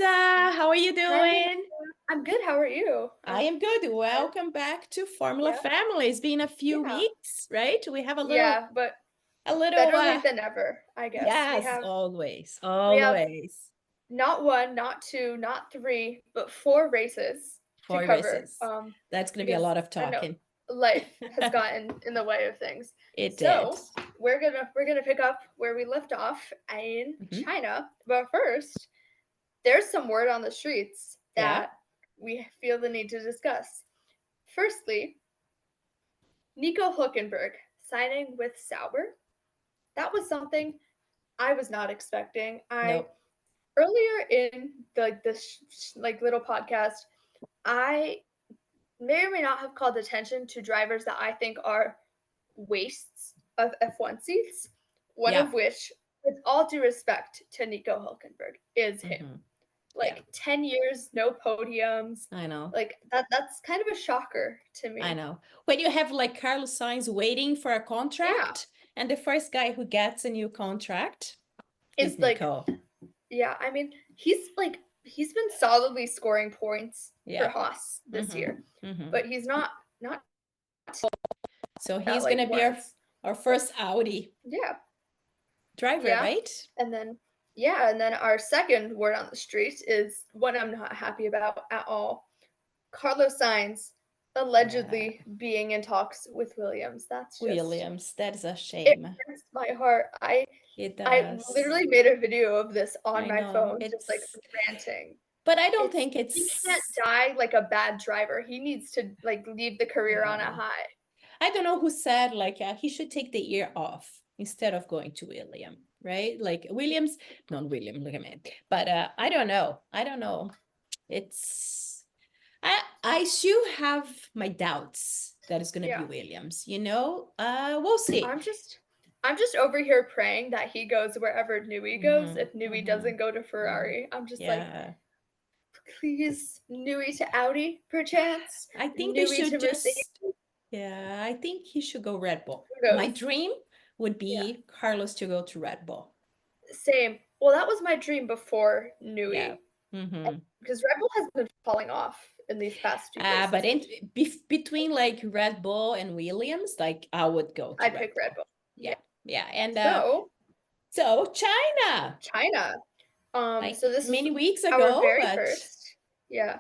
Lisa. How are you Hi, doing? I'm good. How are you? I am good. Welcome back to Formula Yeah, Family. It's been a few yeah, weeks, right? We have a little, yeah, but a little, better late than never, I guess. We yes, have always, we have always. not one, not two, not three, but four races to 4 races. cover. That's going to be a Because lot of I know talking. life has gotten in the way of things. It did. So we're gonna pick up where we left off in Mhm. China. But first, there's some word on the streets Yeah. that we feel the need to discuss. Firstly, Nico Hülkenberg signing with Sauber. That was something I was not expecting. I Nope. earlier in this little podcast, I may or may not have called attention to drivers that I think are wastes of F1 seats. One Yeah. of which, with all due respect to Nico Hülkenberg, is him. hmm Yeah. Like 10 years, no podiums. I know. Like that's kind of a shocker to I me. know. When you have like Carlos Sainz waiting for a Yeah. contract, and the first guy who gets a new contract is Is like Nico. Yeah, I mean, he's been solidly scoring points for Yeah. Haas this hmm year, hmm but he's not So at he's like gonna be our once. our But first Audi yeah, driver, yeah, right? and then and then our second word on the street is one I'm not happy about at all. Carlos Sainz Yeah, allegedly being in talks with Williams. That's just Williams. That is a it shame. hurts my heart. It I does. literally made a video of this on I my know. phone, just like It's, ranting. but I don't It's think he can't it's, die like a bad driver. He needs to like leave the career on a yeah. high. I don't know who said like he should take the year off instead of going to William, right? Like Williams, not William, look at me. But I don't know. I don't know. It's I still have my doubts that it's gonna be Yeah. Williams, you know? We'll see. I'm just I'm just over here praying that he goes wherever Nui goes. hmm If Nui hmm doesn't go to hmm Ferrari, I'm just like, Yeah. please, Nui to Audi, perchance, I think they Nui should to Mercedes. just, yeah, I think he should go Red Bull. Who My knows? dream would Yeah, be Carlos to go to Red Bull. same. Well, that was my dream before Yeah. Nui, hmm because Red Bull has been falling off in these past few But races. between like Red Bull and Williams, like I would go to I'd Red pick Red Bull. Bull. Yeah. Yeah. Yeah. And So so China, China. like So this is many weeks our ago, very but first, yeah,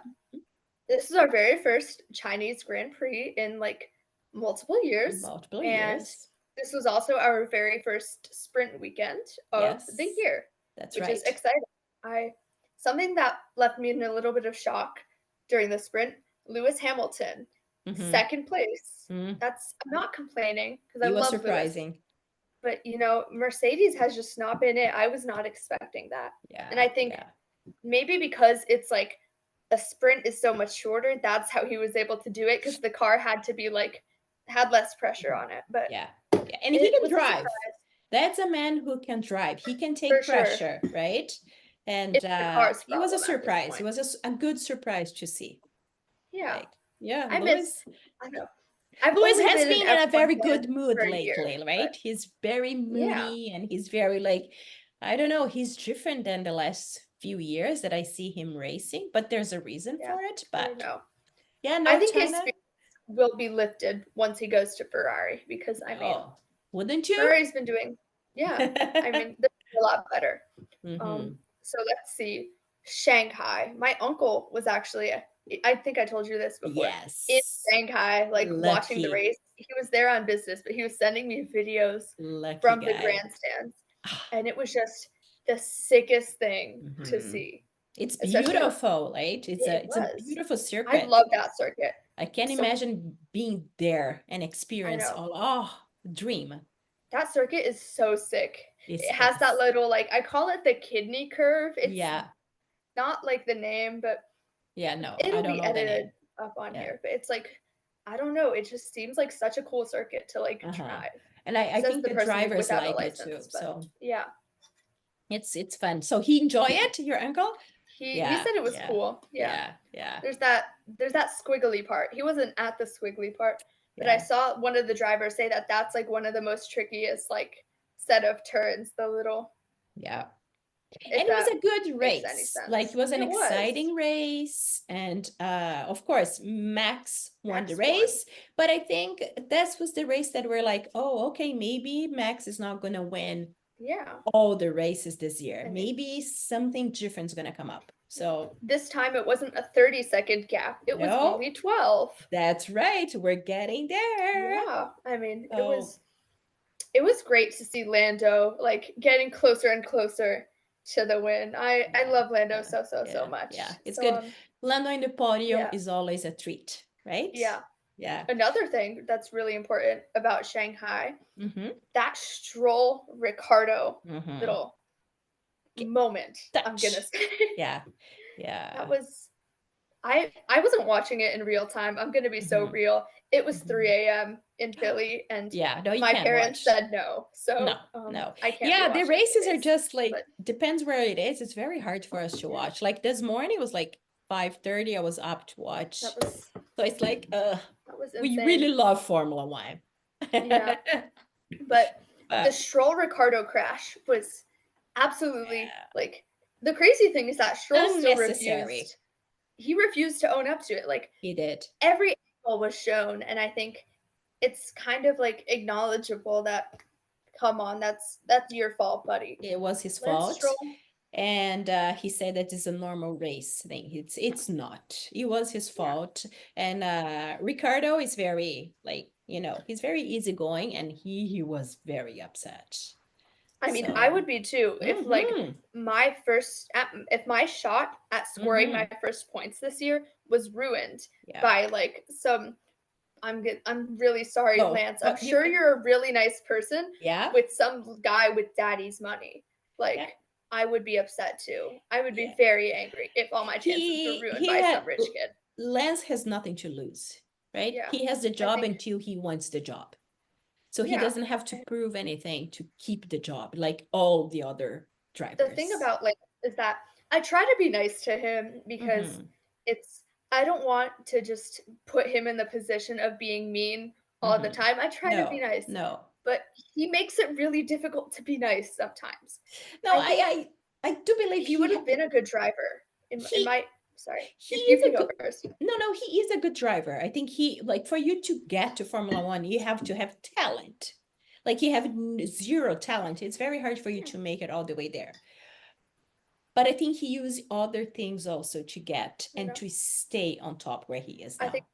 this is our very first Chinese Grand Prix in like multiple years. multiple And years. this was also our very first sprint weekend of the Yes, year, that's which is right. exciting. I Something that left me in a little bit of shock during the sprint, Lewis Hamilton, hmm second place. hmm I'm not complaining because I It was love Lewis. surprising. But Mercedes has just not been it. I was not expecting that. And Yeah. I think Yeah. maybe because it's like a sprint is so much shorter, that's how he was able to do it because the car had to be like had less pressure Mhm. on it. But Yeah. Yeah. And he it can was a drive. surprise That's a man who can drive. He can for take sure. pressure, right? And It's the car's it was a problem at this surprise. It point. was a good surprise to see. Yeah. Like, yeah, I miss I know. I've Lewis only has been an been in a F1 very fan good mood for a year, lately, but right? He's very yeah. moody and he's very like, I don't know, he's different than the last few years that I see him racing, but there's a reason Yeah. for it. I But know. yeah, I no, think his China. spirits will be lifted once he goes to Ferrari because Oh, wouldn't you? Ferrari's been doing, yeah. They're a lot better. hmm So let's see. Shanghai. My uncle was actually, I think I told you this before, in Yes. Shanghai, like watching the Lucky, race. He was there on business, but he was sending me videos lucky from the guy. grandstands. And it was just the sickest thing to Mhm. see, It's especially beautiful, right? it It's a was. beautiful I circuit. love that circuit. I can't So imagine being there and I experience know. all. Dream. That circuit is so sick. It It has that is. little, like, I call it the kidney curve. It's Yeah. not like the name, but Yeah, no, I it'll don't be know the edited name. up on Yeah. here. But it's like, I don't know. It just seems like such a cool circuit to like Uh-huh. drive. And I Says think the the person drivers without a like it too. license, but So yeah, it's fun. So he enjoy it, your uncle? he Yeah, said it was yeah, cool. Yeah, yeah, yeah, there's that squiggly part. He wasn't at the squiggly part, but I yeah, saw one of the drivers say that's like one of the most trickiest like set of turns. The little yeah. if And it was that a good makes any race. Like sense. it was an It was. exciting race. And of course, Max won the Max won. race. But I think this was the race that we're like, oh, okay, maybe Max is not going to win Yeah. all the races this year. I mean, Maybe something different is going to come up. So this time it wasn't a 30-second gap. It was no, only 12. that's right. We're getting there. Yeah. I mean, So it was great to see Lando like getting closer and closer to the win. I love Lando so much. Yeah, it's So, good. Lando in the podium yeah. is always a treat, right? Yeah. Yeah. Another thing that's really important about Shanghai, Mm-hmm. that Stroll Ricardo Mm-hmm. little moment, I'm Touch. gonna say. Yeah. Yeah. That was I wasn't watching it in real time. I'm gonna be so Mhm. real. It was Mhm. 3 a.m. in Philly, and Yeah, no, you my can't parents watch. said no. So No. I can't be Yeah, the watching races are race. just like But depends where it is. It's very hard for us to yeah, watch. Like this morning it was like 5:30. I was up to watch. that was So it's like we insane. really love Formula One. Yeah. But the But Stroll Ricardo crash was absolutely yeah, like the crazy thing is that Stroll still unnecessary. refused. He refused to own up to it. Like He did. every angle was shown, and I think it's kind of like acknowledgeable that come on, that's your fault, buddy. It was his Lance fault. Stroll. And he said that it's a normal race thing. It's not. It was his Yeah. fault. And Ricardo is very like, he's very easygoing and he was very upset. I mean, So I would be too if like mhm, if my shot at scoring my first points this year was ruined yeah. by like some I'm really sorry, No, Lance. I'm but sure you're a really nice person yeah, with some guy with daddy's money. Like yeah, I would be upset too. I would yeah. be very angry if all my chances were He ruined he by had some rich kid. Lance has nothing to lose, right? Yeah. He has the I job think until he wants the job. So he yeah. doesn't have to prove anything to keep the job like all the other The thing drivers. about Lance is that I try to be nice to him because Mhm, it's I don't want to just put him in the position of being mean all the mhm. time. I try to be No, nice, no, but he makes it really difficult to be nice sometimes. no. I think I do believe he would have been a good driver. In he my sorry, he you is can a go good. first. No, he is a good driver. I think he like for you to get to Formula One, you have to have talent. Like you have zero talent. It's very hard for you to make it all the way there. But I think he used other things also to get You and know, to stay on top where he is I think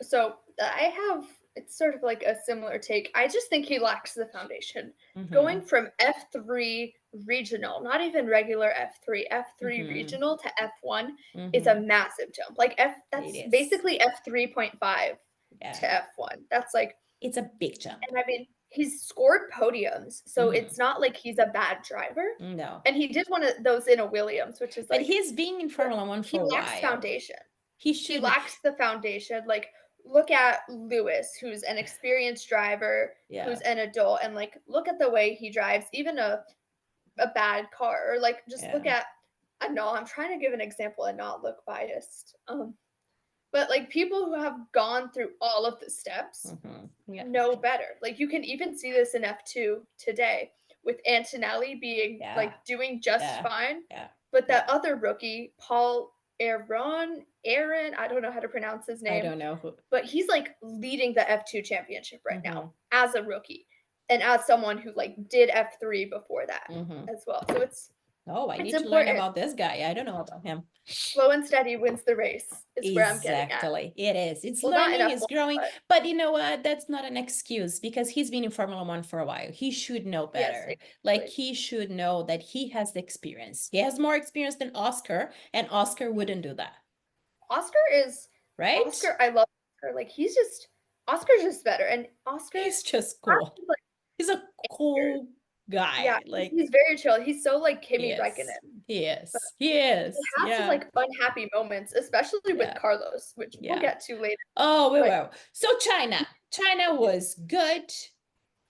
now. so. I have it's sort of like a similar take. I just think he lacks the foundation. Going Mm-hmm. from F3 regional, not even regular F3, F3 Mm-hmm. regional to F1 is a Mm-hmm. massive jump. Like It that's is. basically F3.5 Yeah. to F1. That's like, It's a big jump. and I mean, he's scored podiums, so Mm-hmm. it's not like he's a bad driver. No. And he did one of those in a Williams, which is But like, he's been in Formula One he for a lacks while. foundation. He He should. lacks the foundation. Like, look at Lewis, who's an experienced driver, Yeah. who's an adult, and like, look at the way he drives, even a bad car, or like, just look Yeah. at. I know I'm trying to give an example and not look biased. But like people who have gone through all of the steps Mm-hmm. Yeah. know better. Like you can even see this in F2 today with Antonelli being Yeah. like doing just Yeah. fine. Yeah. But that other rookie, Paul Aaron, I don't know how to pronounce his I name, don't know who. but he's like leading the F2 championship right Mm-hmm. now as a rookie and as someone who like did F3 before that Mm-hmm. as well. So Oh, I it's need to learn important. about this guy. I don't know about him. Slow and steady wins the race is where I'm getting at. Exactly. It is. It's Well, not learning, enough, it's growing. but But you know what? That's not an excuse because he's been in Formula One for a while. He should know yes, better. exactly. Like he should know that he has the experience. He has more experience than Oscar, and Oscar wouldn't do that. Oscar is Right? Oscar. I love Oscar. Like Oscar's just better, and Oscar He's just cool. like He's a cool guy. yeah, Like he's very chill. He's so like he Kimi is. Räikkönen. He But is. He he is. has some Yeah. like unhappy moments, especially with Yeah. Carlos, which we'll Yeah. get to later. Oh, we But will. So China was good.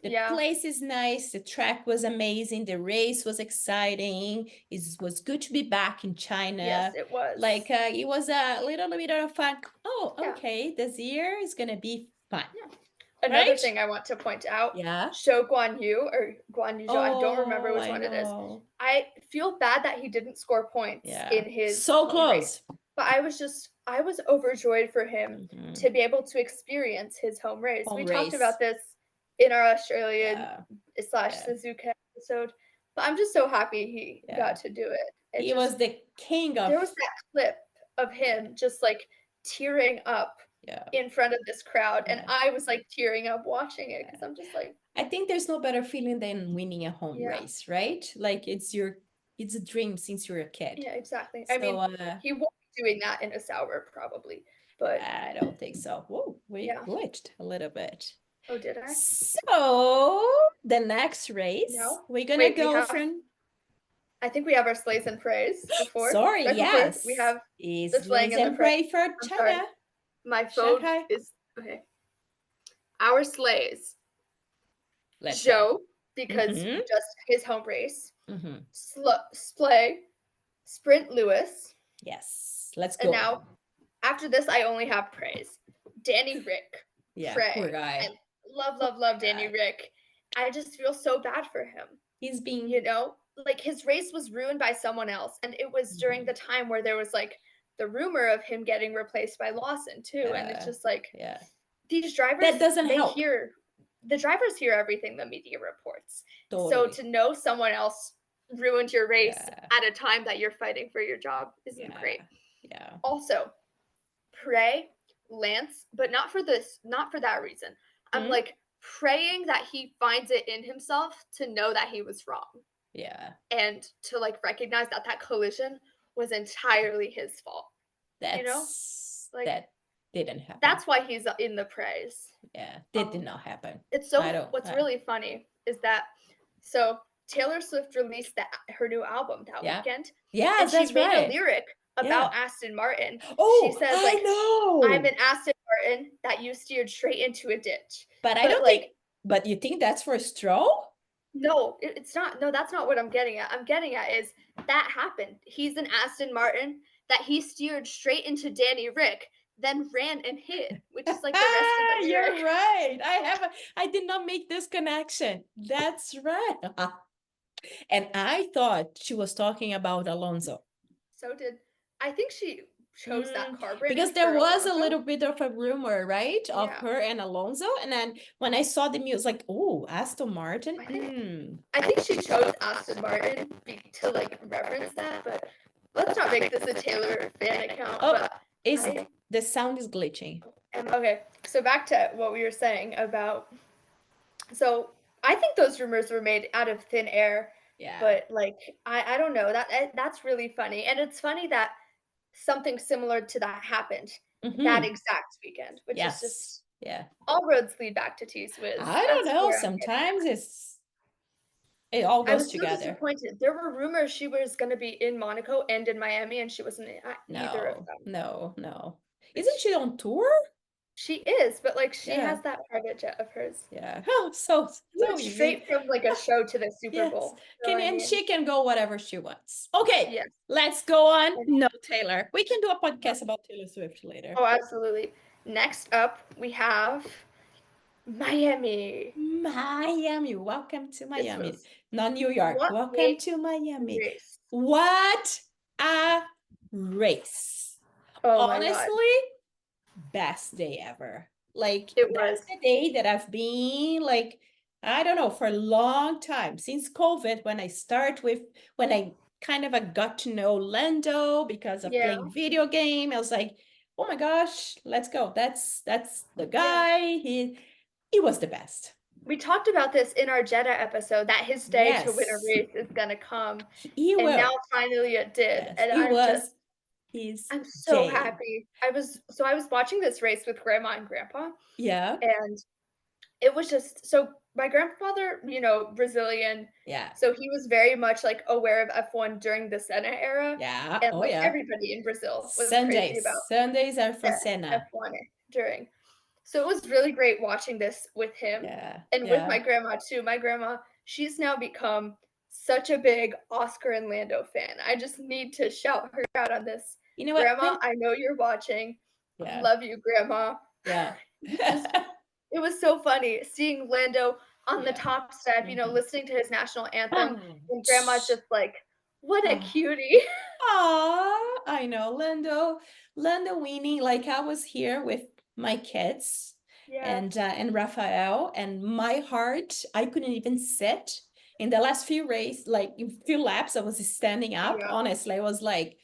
The yeah, place is nice. The track was amazing. The race was exciting. It was good to be back in China. yes, it was. Like it was a little bit of fun. Oh, Yeah. okay. This year is gonna be fun. Yeah. Another right? thing I want to point out, Yeah. Zhou Guan Yu or Guan Yu Zhou, I don't remember Oh, which I one it is. know. I feel bad that he didn't score points Yeah. in his So home race. close. But I was overjoyed for him Mhm. to be able to experience his home race. Home We talked race. about this in our Australian Yeah. / Yeah. Suzuka episode, but I'm just so happy he Yeah. got to do it. He was the king of. There was that clip of him just like tearing up Yeah. in front of this crowd, and Yeah. I was like tearing up watching it because Yeah. I'm just like, I think there's no better feeling than winning a home Yeah. race, right? Like it's a dream since you're a kid. yeah, exactly. So I mean, he won't be doing that in a sour probably, but I don't think so. Whoa, we Yeah. glitched a little bit. oh, did I? So the next race, No? we're gonna Wait, go from. I think we have our sleighs and praise before. Sorry, Right before yes. we have Is the slaying and the and praise. pray for sorry. China. My phone Shanghai. is okay. Our sleighs. Let's go. Joe, because Mhm. just his home race. Mhm. Splay, Sprint Lewis. Yes, let's And go. now, after this, I only have praise. Danny Rick. Yeah, Pray. poor guy. I love Danny Rick. I just feel so bad for him. He's being. You know, like his race was ruined by someone else, and it was during Mhm. the time where there was like the rumor of him getting replaced by Lawson too, and it's just like Yeah. these drivers That doesn't help. The drivers hear everything the media reports. Totally. So to know someone else ruined your race Yeah. at a time that you're fighting for your job isn't great. Yeah. Also, pray Lance, but not for that reason. I'm like praying that he finds it in himself to know that he was wrong. Yeah. And to like recognize that that collision was entirely his fault. That's you know? Like that didn't happen. That's why he's in the praise. Yeah, that did not happen. It's so what's really funny is that so Taylor Swift released her new album that weekend. Yeah, and that's she made right. a lyric about Aston Martin. Oh, she says like, I know. I'm an Aston Martin that you steered straight into a ditch. But I don't think. But you think that's for Stroll? No, it's not. No, that's not what I'm getting at. I'm getting at is that happened. He's an Aston Martin that he steered straight into Danny Rick, then ran and hid, which is like the rest of the lyric. You're right. I did not make this connection. That's right. And I thought she was talking about Alonso. So I think she chose that car branding because there was Alonso. A little bit of a rumor, right, of her and Alonso, and then when I saw the news, like, oh, Aston Martin. I think she chose Aston Martin to like reference that, but let's not make this a Taylor fan account. Oh, the sound is glitching. Okay, so back to what we were saying about. So I think those rumors were made out of thin air. Yeah. But like I don't know, that's really funny, and it's funny that something similar to that happened that exact weekend, which is just all roads lead back to T-Swizz. I don't know. Sometimes it all goes together. I was so disappointed. There were rumors she was going to be in Monaco and in Miami, and she wasn't at either of them. No. Isn't she on tour? She is, but like she has that private jet of hers. Yeah. Oh, so easy. Straight from like a show to the Super Bowl. And she can go whatever she wants. Okay. Let's go on. No, Taylor. We can do a podcast about Taylor Swift later. Oh, absolutely. Next up, we have Miami. Welcome to Miami. Not New York. Welcome to Miami. Race. What a race. Oh, honestly, best day ever. Like, that's the day that I've been, like, I don't know, for a long time, since COVID, when I kind of got to know Lando because of playing video game. I was like, oh my gosh, let's go. That's the guy. He was the best. We talked about this in our Jeddah episode, that his day to win a race is gonna come. And now finally it did. And I'm so happy. I was watching this race with Grandma and Grandpa. Yeah. And it was just so my grandfather, Brazilian. Yeah. So he was very much like aware of F1 during the Senna era. Yeah. And everybody in Brazil was crazy about Sundays are for Senna. F1 during. So it was really great watching this with him and with my grandma too. My grandma, she's now become such a big Oscar and Lando fan. I just need to shout her out on this. You know what, Grandma? I know you're watching. Love you, Grandma. Yeah. it was so funny seeing Lando on the Yeah. top step, Mhm. listening to his national anthem, Oh, and Grandma's just like, "What a oh. cutie!" Aw, I know Lando winning. Like I was here with my kids Yeah, and Raphael, and my heart, I couldn't even sit. In the last few race, like in few laps, I was standing up. yeah. Honestly, I was like,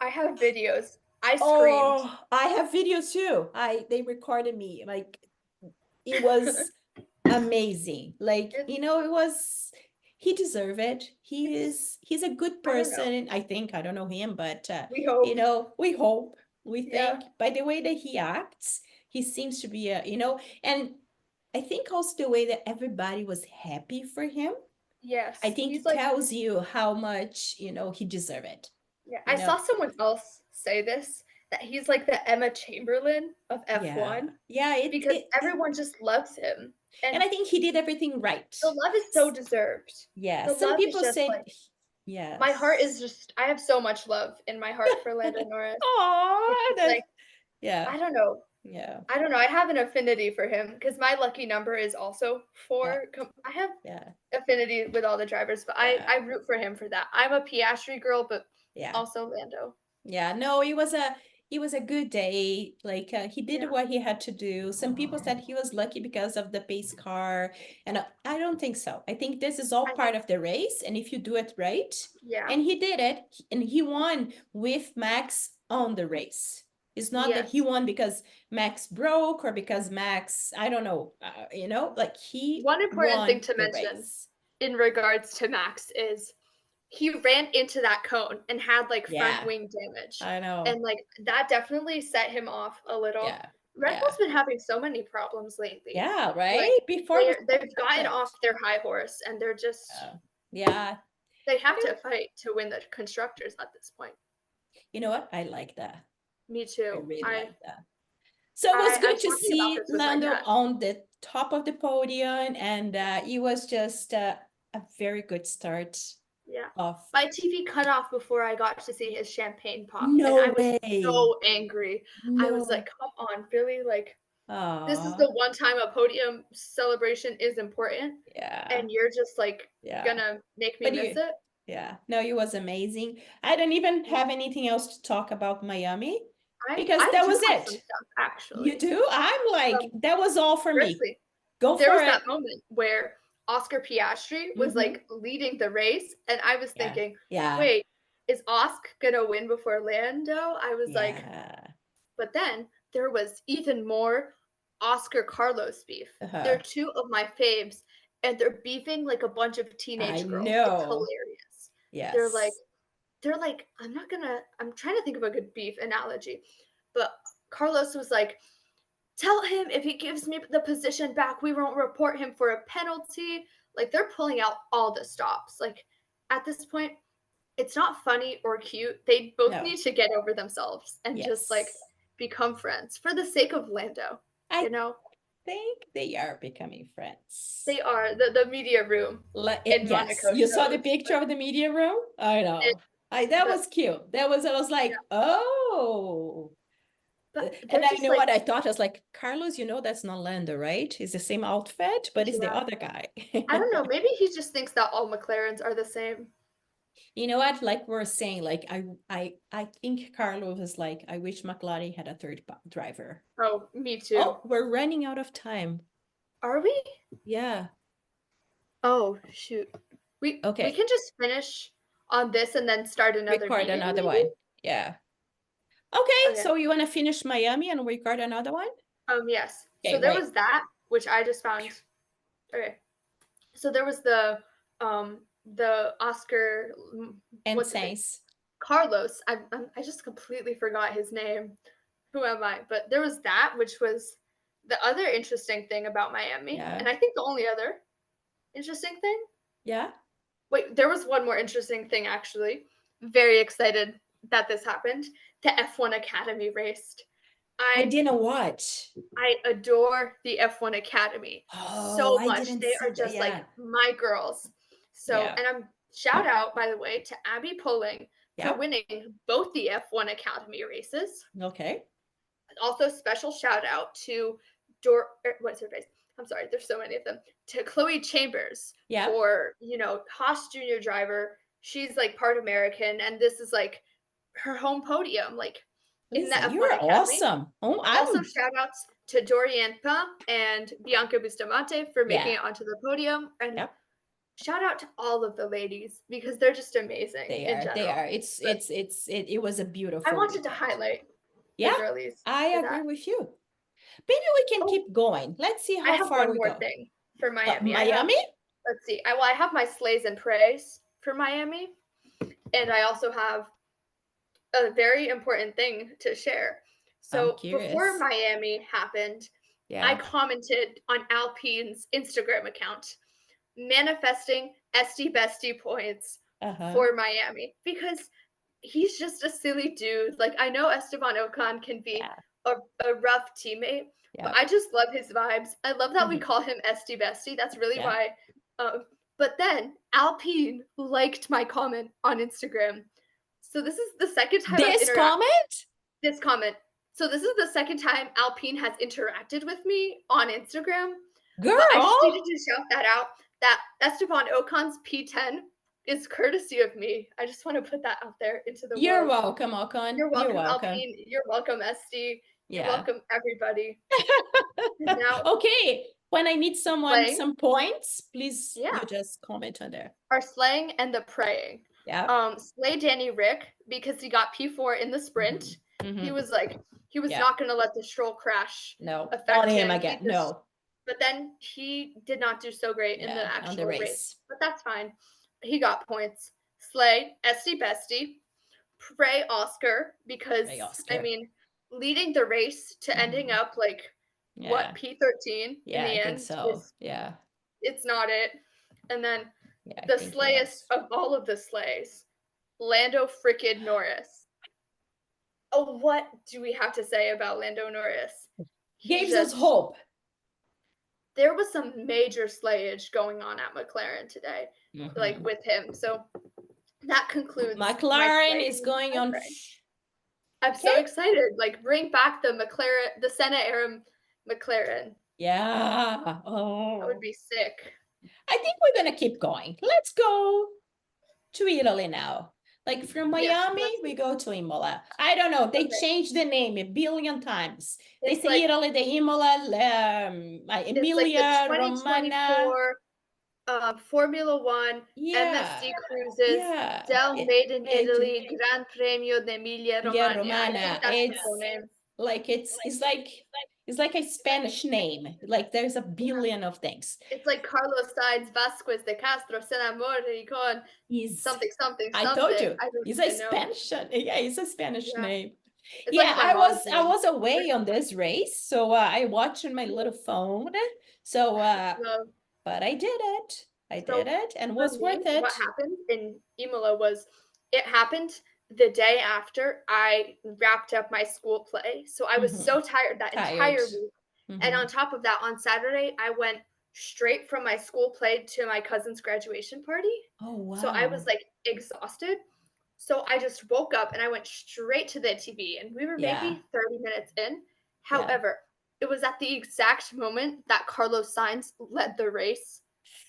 I have videos. I screamed. oh, I have videos too. They recorded me. Like it was amazing. Like, It, it was he deserved it. He's a good I don't know. person, I think. I don't know him, but We hope. we hope, we Yeah. think by the way that he acts, he seems to be and I think also the way that everybody was happy for him, I Yes. think He's it like, tells you how much, he deserved it. yeah. You I know? saw someone else say this that he's like the Emma Chamberlain of Yeah. F1 Yeah, because everyone just loves him. and And I think he did everything right. the love is so deserved. Yeah, The some love is people just said like, my heart is yes. just, I have so much love in my heart for Lando Norris. It's Oh, just that like, yeah, I don't know. yeah, I don't know. I have an affinity for him because my lucky number is also yeah, 4. I have yeah, affinity with all the drivers, but yeah, I root for him for that. I'm a Piastri girl, but yeah. also Lando. Yeah, no, it was a good day. Like he did Yeah, what he had to do. Some people said he was lucky because of the pace car, and I don't think so. I think this is all I part think of the race, and if you do it right, yeah, and he did it, and he won with Max on the race. It's not that he yes. won because Max broke or because Max, I don't know, like he One important thing won to the mention race. in regards to Max is he ran into that cone and had like front Yeah, wing damage. I know. And like that definitely set him off a little. Yeah, Red yeah, Bull's been having so many problems lately. yeah, Like right? Before was they've gotten off perfect. their high horse and they're just Yeah. Yeah. they have I to fight to win the constructors at this point. You know what? I like that. Me I too. really I like that. So it was I'm good to talking about see this with my Lando dad. on the top of the podium, and it was just a very good start Yeah. of. My TV cut off before I got to see his champagne pop, and I No was way. so angry. I was like, No. "Come on, really? Like, this is Aw. the one time a podium celebration is important, Yeah. and you're just like Yeah. gonna make me But miss it?" yeah. No, it was amazing. I don't even Yeah. have anything else to talk about Miami because I that do was have some it. stuff You actually. do? I'm like, that was all for me. Firstly, Go there for was it. that moment where Oscar Piastri was Mm-hmm. like leading the race, and I was Yeah. thinking, Yeah. "Wait, is Oscar gonna win before Lando?" I was like, Yeah. but then there was even more Oscar Carlos beef. They're Uh-huh. two of my faves, and they're beefing like a bunch of I teenage girls. It's know. hilarious. They're like, Yes. I'm not gonna, I'm trying to think of a good beef analogy, but Carlos was like, tell him if he gives me the position back, we won't report him for a penalty. Like they're pulling out all the stops. Like at this point, it's not funny or cute. They both No. need to get over themselves and just like Yes. become friends for the sake of Lando. I You know, think they are becoming friends. they are the media room in Yes, Monaco you saw the shows. picture of the media room? I It, know. That the was cute. I was yeah, like, oh. but And they're I just know like what I thought. I was like, Carlos, that's not Lando, right? It's the same outfit, but it's the yeah. other guy. I don't know. Maybe he just thinks that all McLarens are the same. You know what? Like we're saying, like I think Carlos is like, I wish McLaren had a third driver. Oh, me too. Oh, we're running out of time. Are we? Yeah. Oh shoot. We Okay. can just finish on this and then start another Record meeting, another maybe. one. Yeah. Okay. Okay. So you want to finish Miami and record another one? Yes. So Okay, there great. was that, which I just found. Okay. So there was the Oscar, And what's his name? Saints. Carlos. I just completely forgot his name. Who am I? But there was that, which was the other interesting thing about Miami, Yeah. and I think the only other interesting thing. Yeah. Wait, there was one more interesting thing actually. Very excited that this happened. The F1 Academy raced. I I didn't watch. I adore the F1 Academy Oh, so I much. didn't They see are that. just like Yeah. my girls. So, Yeah. and I'm shout out by the way to Abby Pulling for Yeah. winning both the F1 Academy races. Okay. Also, special shout out to what's her face? I'm sorry, there's so many of them. To Chloe Chambers Yeah. for, Haas Junior driver. She's like part American, and this is like her home podium, like in the Listen, F1 you're Academy. awesome. Oh, Also, shout outs to Dorian Pin and Bianca Bustamante for making it onto the podium. And shout out to all of the ladies because they're just amazing. They are. It was a beautiful I wanted weekend. to highlight the girlies. I agree with you. Maybe we can keep going. Let's see how far we go. I have one more thing for Miami. Miami? Let's see. I have my slays and praise for Miami. And I also have a very important thing to share. So before Miami happened, I commented on Alpine's Instagram account manifesting SD Bestie points for Miami because he's just a silly dude. Like, I know Esteban Ocon can be a rough teammate, but I just love his vibes. I love that we call him SD Bestie. That's really why. But then Alpine liked my comment on Instagram. So this is the second time This comment. So this is the second time Alpine has interacted with me on Instagram. Girl, but I just needed to shout that out. That Esteban Ocon's P10 is courtesy of me. I just want to put that out there into the world. You're welcome, Ocon. You're welcome, Alpine. You're welcome, SD. You're welcome, everybody. Now, okay. When I need some points, please you just comment on there. Our slaying and the praying. Slay Danny Rick because he got P4 in the sprint. He was not going to let the Stroll crash affect him again. But then he did not do so great in the actual race. But that's fine. He got points. Slay, SD Bestie, pray Oscar because I mean, leading the race to ending up like P13 in the end. It's not it. And then the slayest of all of the slays, Lando frickin' Norris. Oh, what do we have to say about Lando Norris? Gives us hope. There was some major slayage going on at McLaren today, like with him. So that concludes. McLaren is going on. I'm so excited. Like, bring back the Senna era McLaren. Yeah. Oh, that would be sick. I think we're gonna keep going. Let's go to Italy now. Like from Miami, we go to Imola. I don't know. They changed the name a billion times. They say Italy, the Imola, Emilia Romagna. Formula One, MSC Cruises, Del Made in Italy, Gran Premio d'Emilia Romagna. It's like a Spanish name. Like there's a billion of things. It's like Carlos Sainz Vasquez de Castro se enamora con something. I told you. It's a Spanish. Yeah, it's a Spanish name. I was away on this race, so I watched on my little phone. So, but I did it. I did it, and was worth it. What happened in Imola was it happened the day after I wrapped up my school play. So I was so tired that entire week. And on top of that, on Saturday, I went straight from my school play to my cousin's graduation party. Oh, wow. So I was like exhausted. So I just woke up and I went straight to the TV, and we were maybe 30 minutes in. However, it was at the exact moment that Carlos Sainz led the race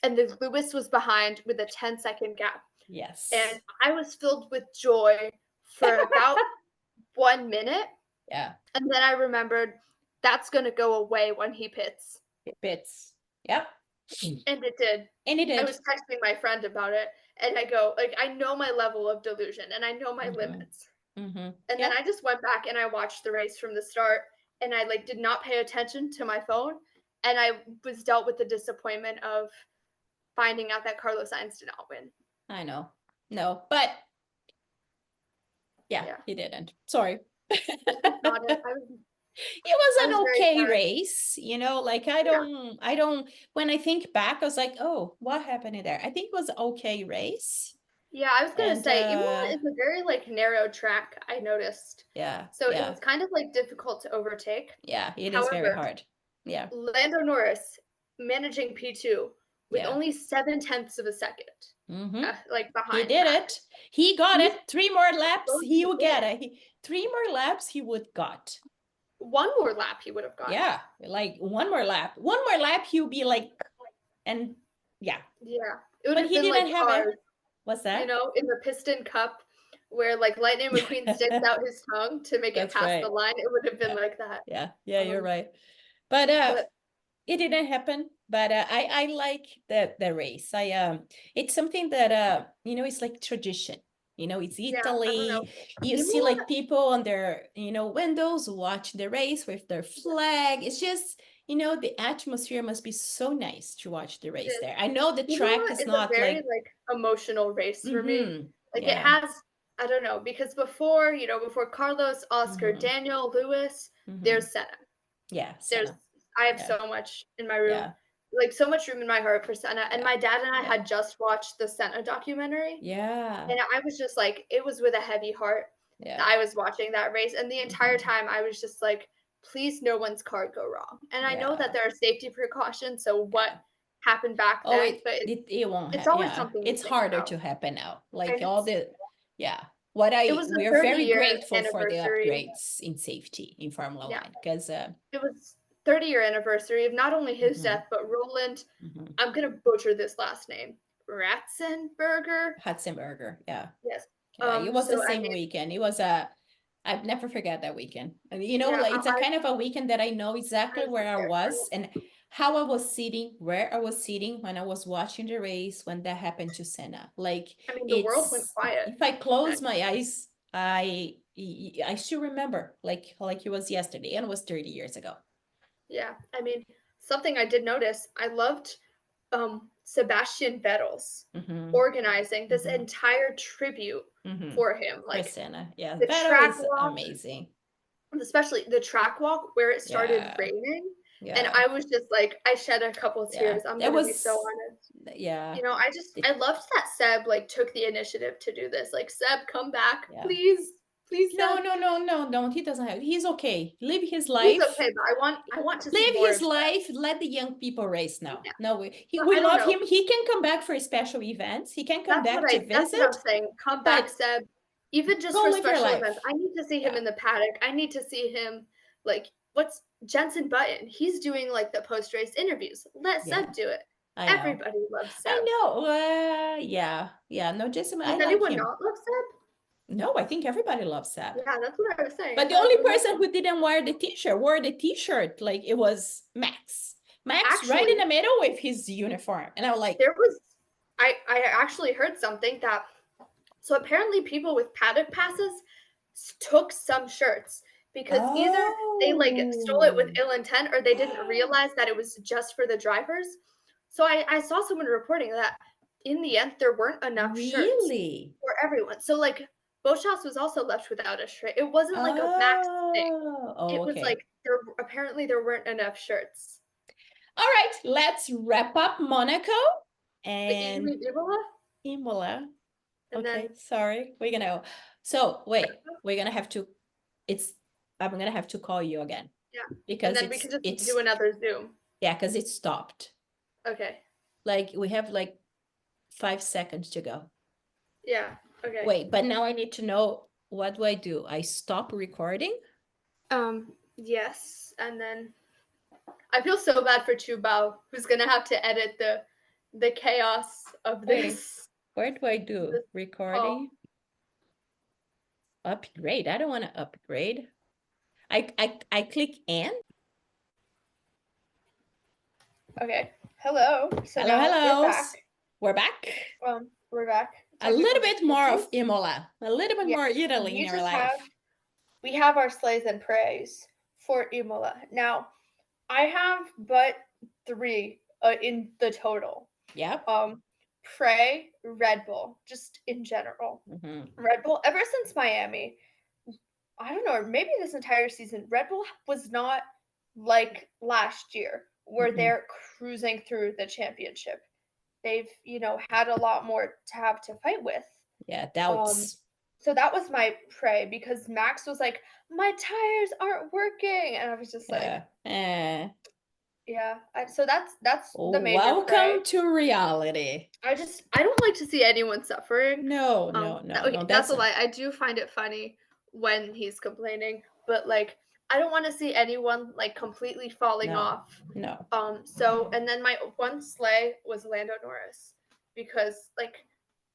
and the Lewis was behind with a 10-second gap. Yes. And I was filled with joy for about 1 minute. Yeah. And then I remembered that's going to go away when he pits. It pits. Yep. And it did. I was texting my friend about it. And I go, like, I know my level of delusion and I know my limits. And then I just went back and I watched the race from the start. And I did not pay attention to my phone. And I was dealt with the disappointment of finding out that Carlos Sainz did not win. I know. No, but he didn't. Sorry. It was an okay race, I don't, when I think back, I was like, oh, what happened there? I think it was an okay race. Yeah, I was going to say, Imola is a very narrow track, I noticed. Yeah. So it was kind of difficult to overtake. Yeah, it is very hard. Yeah. Lando Norris managing P2 with only 0.7 of a second. Behind. He did it. He got it. 3 more laps. He would get it. 3 more laps. He would got. one more lap he would have gotten. Yeah, like one more lap. One more lap, he'll be like, and yeah. Yeah. It would But have he been didn't like have it. cars, What's that? you know, in the Piston Cup where like Lightning McQueen sticks out his tongue to make it That's past right. the line. It would have been Yeah. like that. Yeah, you're right. But it didn't happen. But I like the race. It's something that you know, it's like tradition. You know, it's yeah, I don't know. Italy. You see Imola, like people on their, you know, windows watch the race with their flag. It's just, you know, the atmosphere must be so nice to watch the race there. I know the track Imola is is a not very like, like emotional race for me. Like it yeah. has, I don't know, because before, you know, before Carlos, Oscar, Daniel, Lewis, there's Senna. Yeah, There's Senna. I have Yeah. so much in my room. Yeah. Like so much room in my heart for Senna. And Yeah. my dad and I Yeah. had just watched the Senna documentary. Yeah. And I was just like, it was with a heavy heart Yeah. that I was watching that race. And the entire time I was just like, please no one's car go wrong. And I know that there are safety precautions. So what happened back Oh, then, but it won't it's happen. always Yeah, something to it's think harder about. to happen now. Like And all the, yeah. What it was we the are very 30-year grateful for the anniversary. upgrades in safety in Formula Yeah. One because It was 30-year anniversary of not only his death, but Roland, I'm going to butcher this last name, Ratzenberger. Yeah. Yes. Yeah, it was the So I same mean, weekend. It was I've never forget that weekend. And you know, yeah, like it's a kind of a weekend that I know exactly I was where I there for was and how I was sitting, where I was sitting when I was watching the race when that happened to Senna. Like I mean, the world went quiet. if I close my eyes, I still remember like it was yesterday and it was 30 years ago. Yeah, I mean, something I did notice, I loved Sebastian Vettel's organizing this entire tribute for him. For Like Senna. Yeah, the Vettel track is walk, amazing. especially the track walk where it started Yeah. raining. And Yeah. I was just like, I shed a couple of tears. I'm That gonna be so was honest. yeah. You know, I loved that Seb like took the initiative to do this. Like, Seb, come back, Yeah. please. Please, No, Seb. no. He doesn't have. He's okay. Live his He's life. okay, but I want to see Live more his of Seb. life. Let the young people race now. Yeah. No, we I don't love know. him. He can come back for special events. He can come back to visit. That's what I'm saying. Come back, Seb. Even just go for live your special life. events. I need to see him in the paddock. I need to see him like what's Jensen Button? He's doing like the post-race interviews. Let Seb do it. Everybody loves Seb. I know. Yeah. No, Jason, Does I like anyone him. not love Seb? No, I think everybody loves Seb. Yeah, that's what I was saying. But the only person who didn't wear the t-shirt, like it was Max. Max actually, right in the middle with his uniform. And I was like, I actually heard something that, so apparently people with paddock passes took some shirts because either they like stole it with ill intent or they didn't realize that it was just for the drivers. So I saw someone reporting that in the end there weren't enough shirts for everyone. So like Bottas was also left without a shirt. It wasn't like a Max thing. It was like apparently there weren't enough shirts. All right, let's wrap up Monaco and Imola. And okay, then, sorry. We're gonna have to I'm gonna have to call you again. Yeah. Because and then we can just do another Zoom. Yeah, because it stopped. Okay. Like we have like 5 seconds to go. Yeah. Okay. Wait, but now I need to know, what do I do? I stop recording? Yes. And then I feel so bad for Chubao, who's gonna have to edit the chaos of this. Where do I do? Recording? Upgrade. I don't want to upgrade. I click end. Okay. Hello. So hello. We're back. We're back. A little bit more of Imola. A little bit more Italy in your life. We have our sleighs and praise for Imola. Now, I have but 3 in the total. Yep. Pray, Red Bull, just in general. Red Bull, ever since Miami, I don't know, maybe this entire season, Red Bull was not like last year where they're cruising through the championship. They've, had a lot more to have to fight with. Yeah, doubts. So that was my pray because Max was like, my tires aren't working. And I was just like, yeah. So that's the major welcome to reality. I don't like to see anyone suffering. No. That's a lie. I do find it funny when he's complaining, but like I don't want to see anyone like completely falling No. off. No. So and then my one slay was Lando Norris because like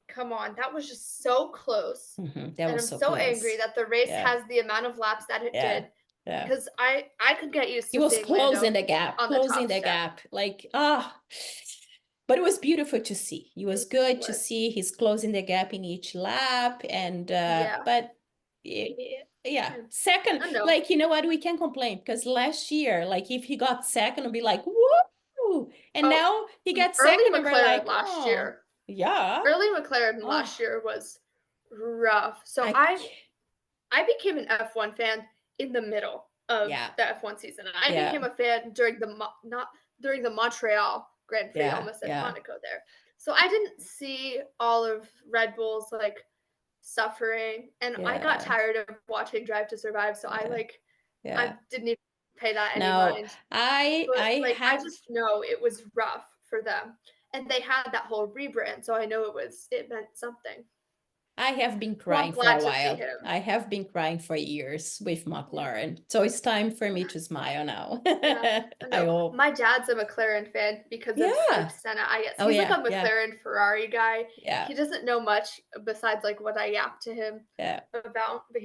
come on, that was just so close. That And was I'm so so angry close. that the race Yeah. has the amount of laps that it Yeah. did Yeah. because I could get used He to was seeing closing Lando the gap, on the top step. like, but it was beautiful to see. It was good to see he's closing the gap in each lap. And, Yeah. but yeah, second, I know. like, you know what, we can't complain because last year, like if he got second, it'd be like, woo! And now he got second and we're like, last oh, year. yeah. Early McLaren last year was rough. So I became an F1 fan in the middle of the F1 season. And I became a fan during not during the Montreal Grand Prix, almost at Monaco there. So I didn't see all of Red Bull's like suffering, and I got tired of watching Drive to Survive. So I didn't even pay that any mind. I just know it was rough for them, and they had that whole rebrand, so I know it meant something. I have been crying for a while. I have been crying for years with McLaren. So it's time for me to smile now. I hope. My dad's a McLaren fan because of like Senna, I guess. He's like a McLaren Ferrari guy. Yeah. He doesn't know much besides like what I yap to him about, but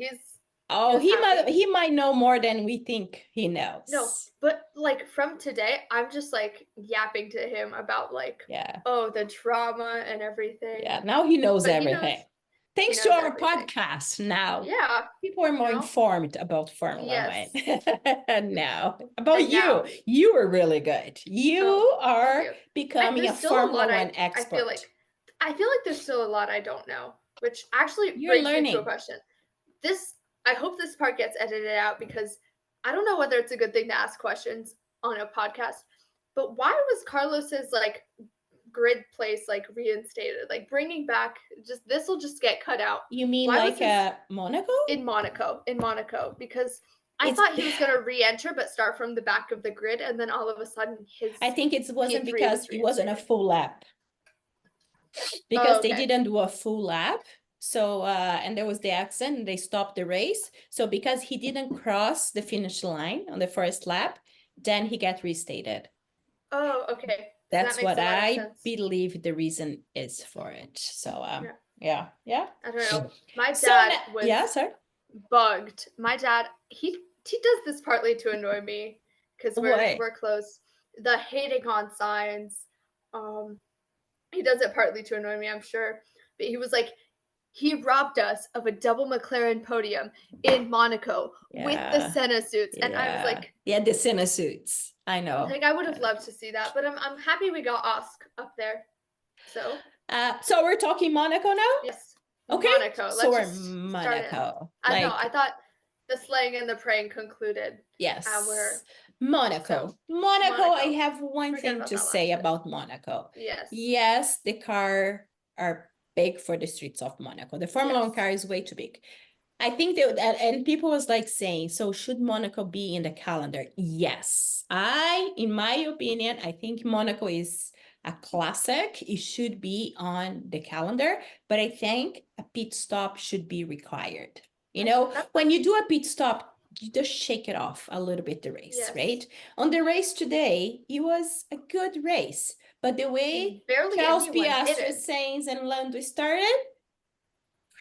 he might know more than we think he knows. No, but like from today, I'm just like yapping to him about like the drama and everything. Yeah, now he knows everything. Thanks to our podcast now. Yeah. People are more informed about Formula 1. Now. About you. You are really good. You are becoming a Formula 1 expert. I feel like there's still a lot I don't know, which actually brings me to a question. I hope this part gets edited out because I don't know whether it's a good thing to ask questions on a podcast, but why was Carlos's like grid place like reinstated, like bringing back this will just get cut out? You mean Monaco? In Monaco, because I thought he was going to re-enter but start from the back of the grid, and then all of a sudden I think it wasn't because it wasn't a full lap, because they didn't do a full lap. So and there was the accident and they stopped the race. So because he didn't cross the finish line on the first lap, then he got restated. Oh, okay. That's what I believe the reason is for it. So yeah. I don't know. My dad was bugged. My dad, he does this partly to annoy me because we're close. The hating on signs. He does it partly to annoy me, I'm sure. But he was like, he robbed us of a double McLaren podium in Monaco with the Senna suits. And I was like... Yeah, the Senna suits. I know. Like, I would have loved to see that. But I'm happy we got Osk up there. So we're talking Monaco now? Yes. Okay. Monaco. So we're Monaco. I know. I thought the slaying and the praying concluded. Yes. Monaco. Monaco, I have one thing to say about Monaco. Yes, the car are big for the streets of Monaco. The Formula 1 car is way too big. I think and people was like saying, so should Monaco be in the calendar? Yes. In my opinion, I think Monaco is a classic. It should be on the calendar, but I think a pit stop should be required. You know, when you do a pit stop, you just shake it off a little bit, the race, right? On the race today, it was a good race. But the way Charles Piastri, Sainz, and Lando started,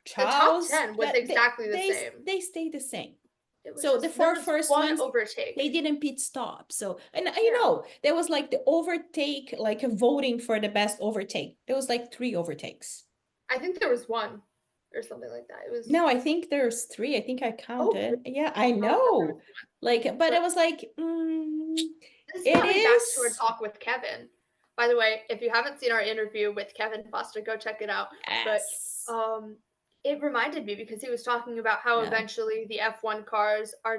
Charles, the top 10 was exactly the same. They stayed the same. So the four first ones, they didn't pit stop. So, and you know, there was like the overtake, like a voting for the best overtake. There was like 3 overtakes. I think there was 1 or something like that. It was no, I think there's 3. I think I counted. Yeah, I know. Like, but it was like, this brought me back to our talk with Kevin. By the way, if you haven't seen our interview with Kevin Foster, go check it out. Yes. But it reminded me because he was talking about how eventually the F1 cars are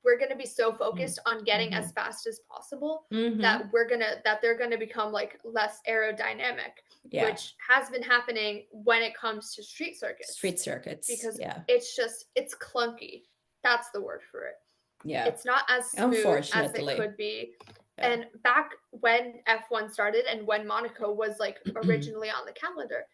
we're going to be so focused on getting as fast as possible that they're going to become like less aerodynamic, which has been happening when it comes to street circuits. Because it's clunky. That's the word for it. Yeah. It's not as smooth as it could be. And back when F1 started and when Monaco was like originally on the calendar,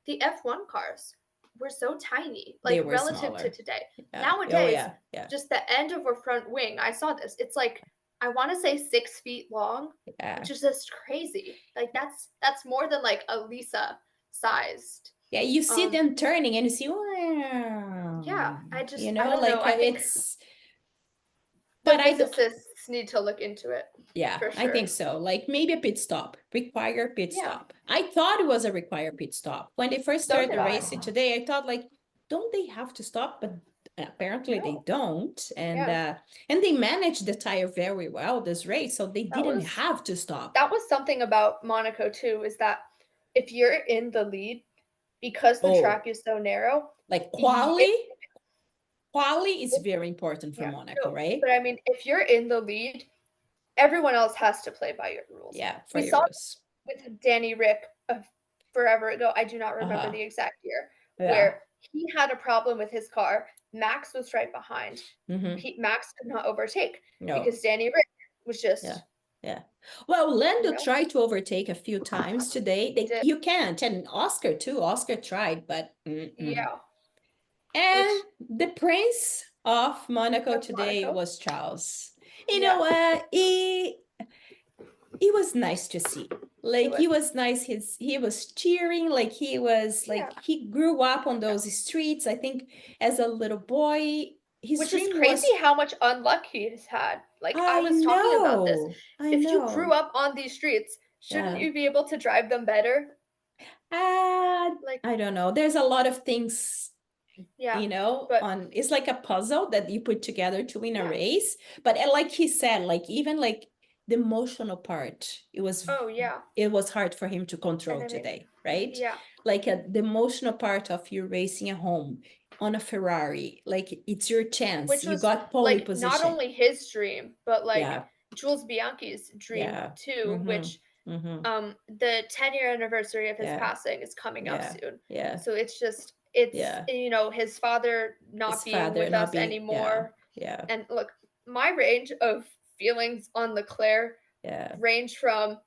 the F1 cars were so tiny, They like were relative to smaller. today. Yeah. Nowadays, Oh, yeah. just the end of a front wing, I saw this. It's like I want to say 6 feet long, Yeah. which is just crazy. Like that's more than like a Lisa sized. Yeah, you see Um, them turning and you see, wow. yeah, I You don't know. like I think it's, the but I don't, physicists need to look into it yeah, for I think sure. so. Like maybe a pit stop, require pit Yeah, stop. I thought it was a required pit stop. When they first so started did the I. racing today, I thought like, don't they have to stop? But apparently they No. don't. Yeah, And they managed the tire very well this race, so they that didn't was have to stop. that was something about Monaco too, is that if you're in the lead, because the Oh, track is so narrow, like it, quali is very important for yeah, Monaco, no, right? but I mean, if you're in the lead, everyone else has to play by your rules. Yeah, for We saw Euros. with Danny Rick forever ago. I do not remember Uh-huh. the exact year Yeah. where he had a problem with his car. Max was right behind. Mm-hmm. Max could not overtake No. because Danny Rick was Yeah. just, Yeah. Well, Lando you know, tried to overtake a few times today. he did. You can't. And Oscar too. Oscar tried, but Yeah, which And the Prince of Monaco of today Monaco. was Charles. You know Yeah, what? He was nice to see. it Like was. he was nice. He was cheering. Like he was Yeah, like he grew up on those streets. I think as a little boy, his which is dream crazy was. how much unluck he's had. Like I I was talking about this. know. I If you grew know. up on these streets, shouldn't Yeah. you be able to drive them better? Like, I don't know. There's a lot of things, yeah, but it's like a puzzle that you put together to win a yeah. race. But like he said, like even like the emotional part, Oh yeah. it was hard for him to And control I mean, today, right? yeah. Like the emotional part of you racing at home on a Ferrari, like it's your chance. Which You was got pole like not position. only his dream, but like Yeah, Jules Bianchi's dream yeah. too, which Mm-hmm. Mm-hmm. the 10-year anniversary of his Yeah, passing is coming up yeah, soon. yeah, So it's yeah. his father His not being father with not us be, yeah, anymore. yeah, And look, my range of feelings on Leclerc yeah, range from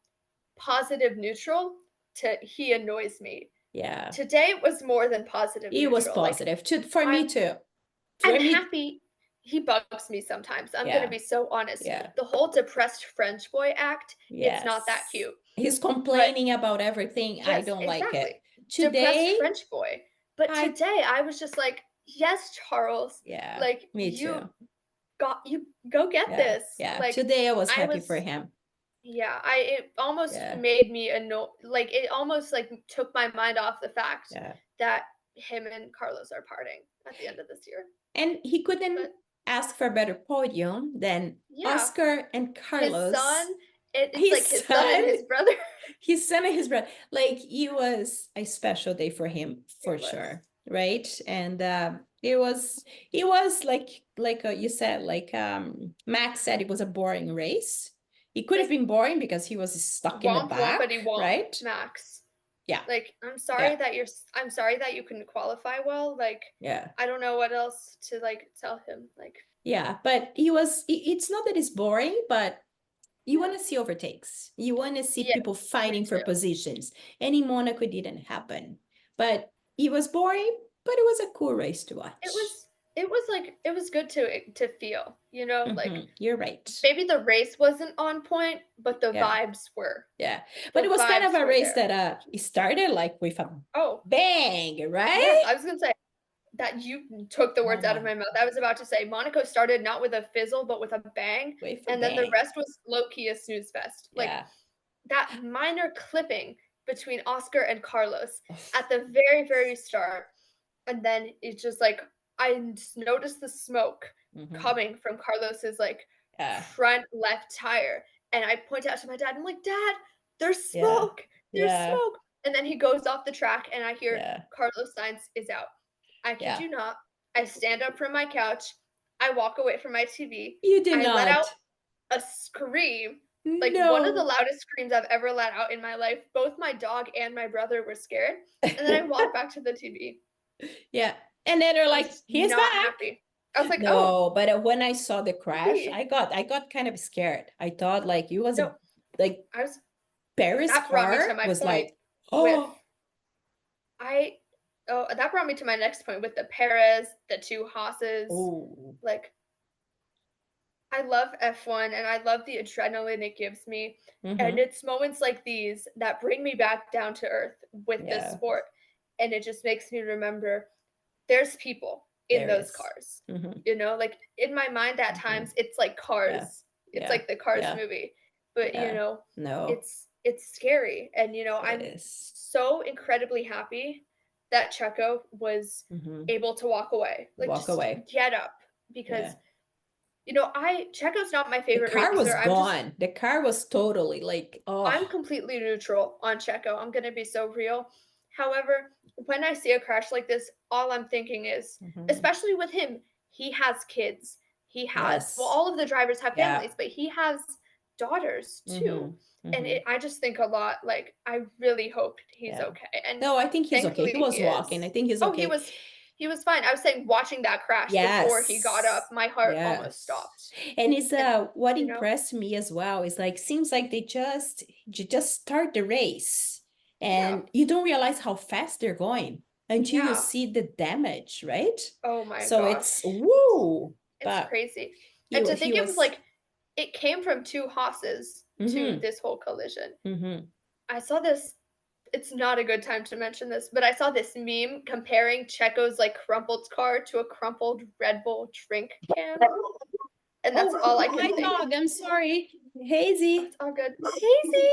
positive neutral to he annoys me. yeah. Today was more than positive He was neutral. Like positive for me I'm too. I'm For me, happy. He bugs me sometimes. I'm gonna yeah, be so honest. yeah, The whole depressed French boy act, it's not that yes. cute. He's But complaining about everything. I yes, don't like it. exactly. Depressed Today, French boy. But I, today I was just like, yes, Charles. yeah, Like me too. you go get Yeah, this. yeah. Like Today I was I happy for was him. yeah, I it almost Yeah, made me like it almost like took my mind off the fact yeah. that him and Carlos are parting at the end of this year. And he couldn't But ask for a better podium than yeah, Oscar and his son, Carlos. it's like His his son and son, his brother. his son and his brother. Like it was a special day for him It for was. sure, right? And it was like you said, like Max said, it was a boring race. It could have Like been boring because he was stuck in the womp back, wompity womp, right? Max. Yeah, Like yeah, I'm sorry that you couldn't qualify well. Like yeah. I don't know what else to like tell him. Like Yeah, but it's not that it's boring, but you yeah, want to see overtakes. You want to see yeah, people me fighting for too. positions. And in Monaco, it didn't happen. But it was boring, but it was a cool race to It watch. was like it was good to feel, like You're right. maybe the race wasn't on point, but the Yeah, vibes were. yeah. But The it was kind of vibes a were race there. that it started like with a Oh, bang, yes, right? I was gonna say that you took the words out of my mouth. I was about to say Monaco started not with a fizzle, but with a bang, With a and then the bang. rest was low key a snooze fest. Like Yeah. that minor clipping between Oscar and Carlos at the very, very start, and then it's just like I just noticed the smoke Mhm. coming from Carlos's like Yeah. front left tire, and I point out to my dad. I'm like, Dad, there's Yeah. smoke. There's Yeah. smoke. And then he goes off the track, and I hear Yeah. Carlos Sainz is out. I kid Yeah. you not. I stand up from my couch. I walk away from my TV. You did I let out not. a scream, like one of the No. loudest screams I've ever let out in my life. Both my dog and my brother were scared. And then I walked back to the TV. Yeah. And then they're I like, was he's not back. happy. I was like, oh, No, but when I saw the crash, hey. I got kind of scared. I thought like it was No, like I was Paris that brought me to car my was point like, with oh, I Oh, that brought me to my next point with the Perez, the two Haas's. Oh, Like, I love F1 and I love the adrenaline it gives me. And it's moments like these that bring me back down to earth with this yeah, sport. And it just makes me remember there's people in there those is. cars. Mm-hmm. You know, like in my mind at times it's like Yeah, Cars. It's yeah, like the Cars yeah, movie. But you yeah. know, No, it's scary. And you know, it I'm is. so incredibly happy that Checo was Mm-hmm. able to walk away. Like Walk just away. get up Yeah. because you know, Checo's not my The favorite car was racer. gone. The car was totally like, I'm oh. completely neutral on Checo. I'm gonna be so real. However, when I see a crash like this, all I'm thinking is, Mm-hmm. especially with him, he has kids. He has, well, Yes. all of the drivers have Yeah. families, but he has daughters Mm-hmm. too. And Mm-hmm. I just think a lot, like, I really hoped he's Yeah. okay. And No, I think he's okay. thankfully He he was walking. I is. think he's Oh, okay. he was fine. I was saying watching that crash before he got Yes. up, my heart almost Yes. stopped. And it's And what you know, impressed me as well is like seems like they just start the race yeah. and you don't realize how fast they're going until you Yeah. see the damage, right? Oh my So gosh. it's woo, It's but crazy. he And to he think it was was like it came from two Haas's to mm-hmm, this whole collision. mm-hmm. I saw this, it's not a good time to mention this, but I saw this meme comparing Checo's like crumpled car to a crumpled Red Bull drink can. And that's all I Oh, could my think. dog, I'm sorry. Oh, Hazy. it's all good. Hazy.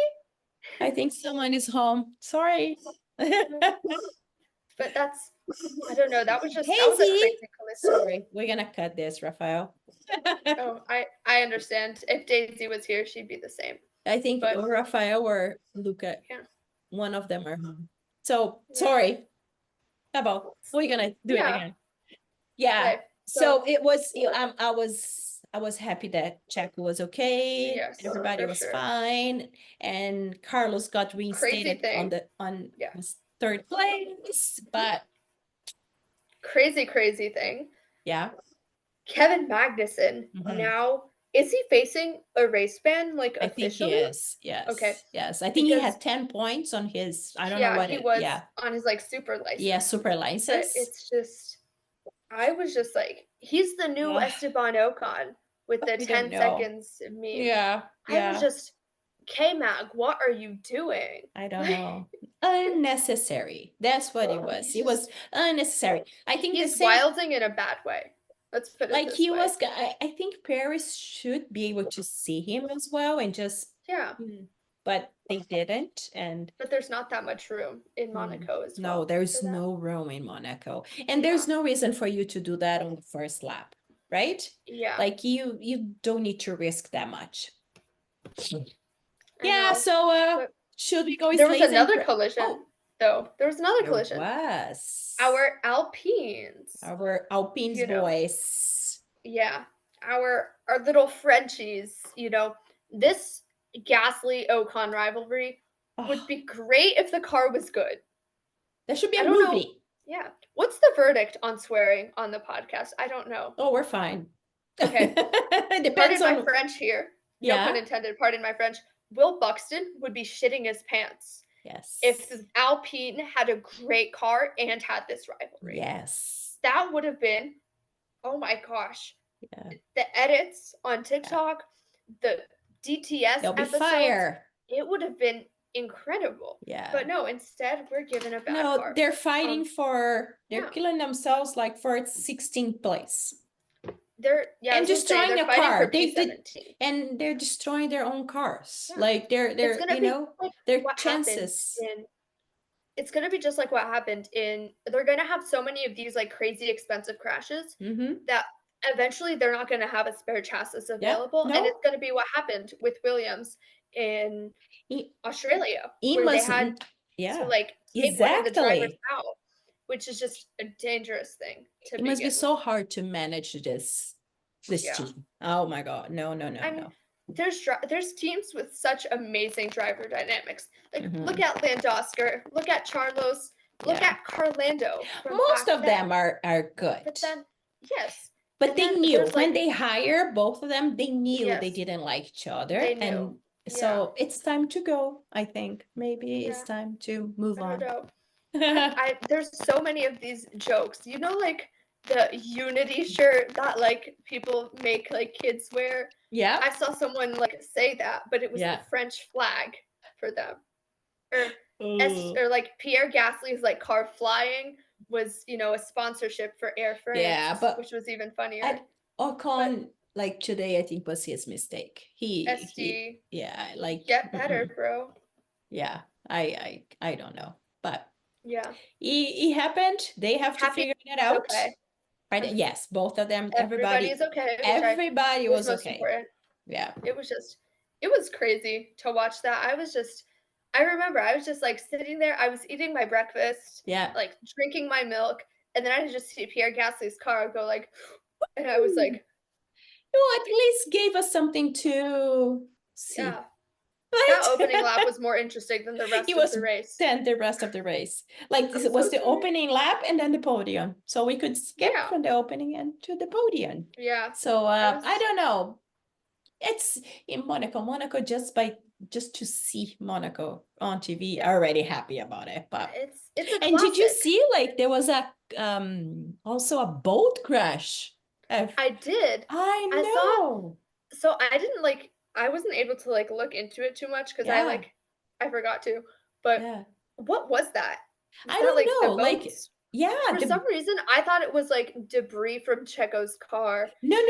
I think someone is home. Sorry. But that's I don't know. That was a Hazy. crazy collision. Sorry, we're gonna cut this, Rafael. Oh, I understand. If Daisy was here, she'd be the same. I think But Rafael or Luca, yeah. one of them are home. So Yeah. sorry. How about we're gonna do it Yeah. again? Yeah. Okay. So it was. I was happy that Checo was okay. Yes, Everybody for was sure. fine, and Carlos got Crazy reinstated on thing. Yeah. his third place. But Crazy thing. yeah. Kevin Magnussen Mhm. now is he facing a race ban like I think he officially? is. Yes. Okay. Yes. I think he Because had 10 points on his, I don't know yeah, what he it, was yeah. on his like super license. Yeah, super But license. it's just I was just like, he's the new Esteban Ocon with the I 10 don't know. seconds meme. Yeah. I was Yeah. just K-Mag, what are you doing? I don't know. Unnecessary. That's what it was. It was unnecessary. I think the He's same, wilding in a bad way. Let's put it like this he way. was, I think Paris should be able to see him as well and just, Yeah. but they didn't. And But there's not that much room in Monaco as well. no, there's for that. no room in Monaco. And there's no reason for you to do that on the first lap, right? Yeah. Like you don't need to risk that much. I Yeah, know, so but should we go there was Slays and another collision, though. There was another there collision. was. Our Alpines. Our Alpines You know. boys. Yeah. Our little Frenchies, you know. This Gasly Ocon rivalry would Oh, be great if the car was good. there should be I a don't know. movie. Yeah. What's the verdict on swearing on the podcast? I don't know. Oh, we're fine. Okay. It depends Pardon my on, French here. No yeah. pun intended. Pardon my French. Will Buxton would be shitting his pants Yes. if Alpine had a great car and had this rivalry. Yes. That would have been, oh my gosh. Yeah. The edits on TikTok, the DTS There'll be episodes, fire. it would have been incredible. Yeah. But no, instead we're given a bad No, car. they're fighting for, they're yeah. killing themselves like for its 16th place. They're and destroying they're a fighting car. for P17. And they're destroying their own cars. Yeah. Like they're It's gonna you be know, like their what chances. it's gonna be just like what happened in. They're gonna have so many of these like crazy expensive crashes that eventually they're not gonna have a spare chassis available, and it's gonna be what happened with Williams in Australia, where they had to like take one of the drivers out, which is just a dangerous thing to It must be so hard to manage this team. Oh my God, no. I mean, there's teams with such amazing driver dynamics. Like look at Landoscar, look at Carlos, look at Carlando. Most of them are good. But then, yes. But they knew when they hire both of them, they knew they didn't like each other. They knew. And so it's time to go, I think. Maybe it's time to move on. There's so many of these jokes. You know, like the unity shirt that like people make like kids wear. Yeah, I saw someone like say that, but it was the yeah. French flag for them. Or Oh, or like Pierre Gasly's like car flying was, you know, a sponsorship for Air yeah, France, but which was even funnier. I But Ocon like today, I think was his mistake. He SD, yeah, like get better, bro. yeah. I don't know, but Yeah. it happened. They have to Happy figure that is out. okay. Right? Yes, both of them. Everybody's okay, which I Everybody was was most okay. important. Yeah, It was just, it was crazy to watch that. I remember I was just like sitting there. I was eating my breakfast, yeah. like drinking my milk, and then I just see Pierre Gasly's car go like, and I was like, You at least gave us something to see. yeah, that opening lap Right? was more interesting than the It rest of was the race. then the rest of the race. Like this I'm was so the sorry. opening lap and then the podium. So we could skip Yeah, from the opening and to the podium. yeah. So I I was, don't know. It's in Monaco. Monaco just to see Monaco on TV, yeah. already happy about it. But It's a and did you classic. see like there was a also a boat crash? I did. I I saw. know. So I didn't like. I wasn't able to like look into it too much because Yeah, I forgot to. But yeah. what was that? Was I that like don't the know. Like, boats? yeah, For some reason, I thought it was like debris from Checo's car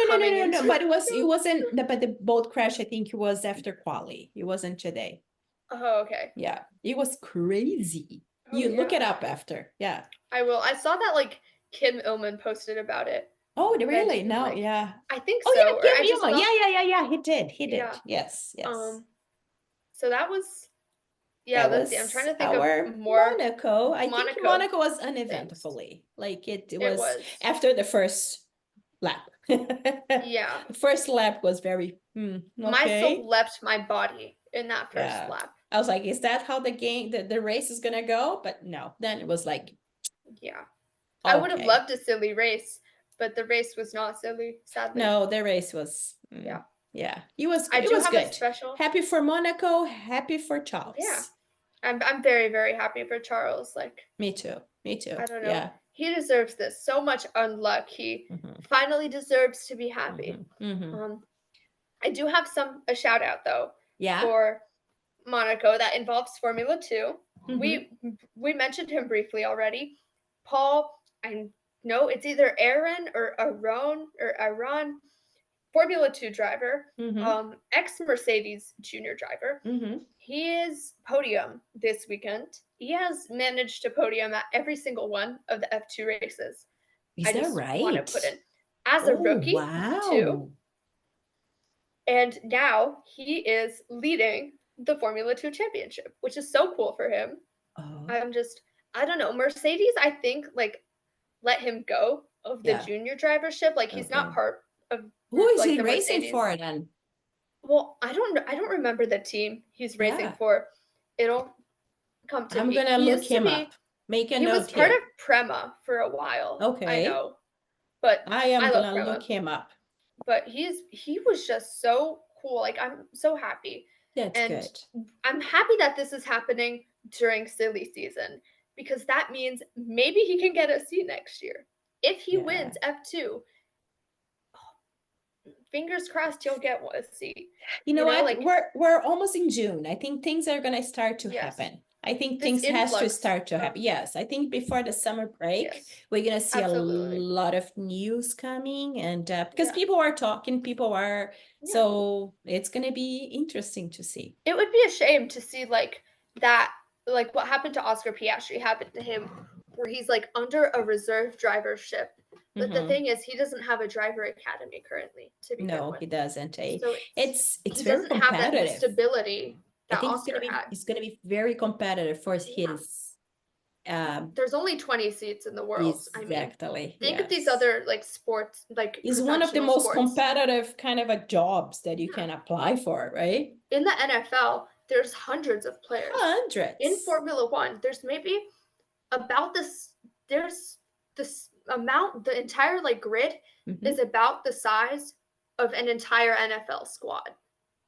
coming no. into. But it wasn't. But the boat crash, I think it was after quali. It wasn't today. Oh, okay. Yeah, it was crazy. Oh You look yeah. it up after. Yeah. I will. I saw that like Kim Illman posted about it, Oh, but I really? didn't No, like. yeah. I think Oh, so, or yeah, I Kim just Ilma. thought, Yeah. He did. He did. yeah. Yes, yes. Um. So that was, yeah. That Let's see. I'm was trying to think of our more. Monaco. I think Monaco Monaco was things. uneventfully. Like it It was was. after the first lap. Yeah. The first lap was very My soul okay. leapt my body in that first Yeah. lap. I was like, is that how the game, the race is gonna go? But no, then it was like, Yeah. I would have okay. loved a silly race, but the race was not silly, sadly. No, the race was, Yeah. yeah, I it do was have a good. special. Happy for Monaco, happy for Yeah. Charles. I'm very, very happy for Charles. Like, Me too. Me too. I don't know. Yeah. He deserves this. So much unluck. He Mm-hmm. finally deserves to be happy. Mm-hmm. Mm-hmm. Um, I do have a shout out though Yeah. for Monaco that involves Formula 2. Mm-hmm. We mentioned him briefly already. Paul, I know it's either Aaron or Aaron, Formula 2 driver, Mm-hmm. ex Mercedes junior driver. Mm-hmm. He is podium this weekend. He has managed to podium at every single one of the F2 races. Is I that just want to right? put in as a Oh, rookie too. wow. And now he is leading the Formula 2 championship, which is so cool for him. Oh, I'm just, I don't know. Mercedes, I think, like, let him go of the yeah. junior drivership. Like, he's not Okay. part of Who is like he the racing Mercedes. for then? Well, I don't remember the team he's racing Yeah. for. It'll come to I'm me. gonna He look used to him up. be, Make a he was note part of here. Prema for a while. I Okay. know, but I am I love gonna look Prema. him up. But he was just so cool. Like, I'm so happy. That's And good. I'm happy that this is happening during silly season because that means maybe he can get a seat next year. If he Yeah. wins F2, fingers crossed he'll get a seat. You know what? Like, We're almost in June. I think things are gonna start to yes, happen. I think this things has to influx start to of, happen. Yes, I think before the summer break, yes, we're gonna see a absolutely. lot of news coming, and because Yeah, people are talking, people are, yeah. so it's gonna be interesting to see. It would be a shame to see like that, like what happened to Oscar Piastri happened to him, where he's like under a reserve drivership. But the Mhm. thing is, he doesn't have a driver academy currently to begin No, with. he doesn't. Eh? So It's he very doesn't have the competitive. stability I that think Oscar had. it's gonna be very competitive for Yeah. his um There's only 20 seats in the world. I mean, exactly. think of these Yes. other like sports, like Is one of the professional most sports. competitive kind of a jobs that you Yeah. can apply for, right? In the NFL, there's hundreds of players. In Hundreds. Formula 1, there's maybe about this there's this amount, the entire like grid Mhm. is about the size of an entire NFL squad.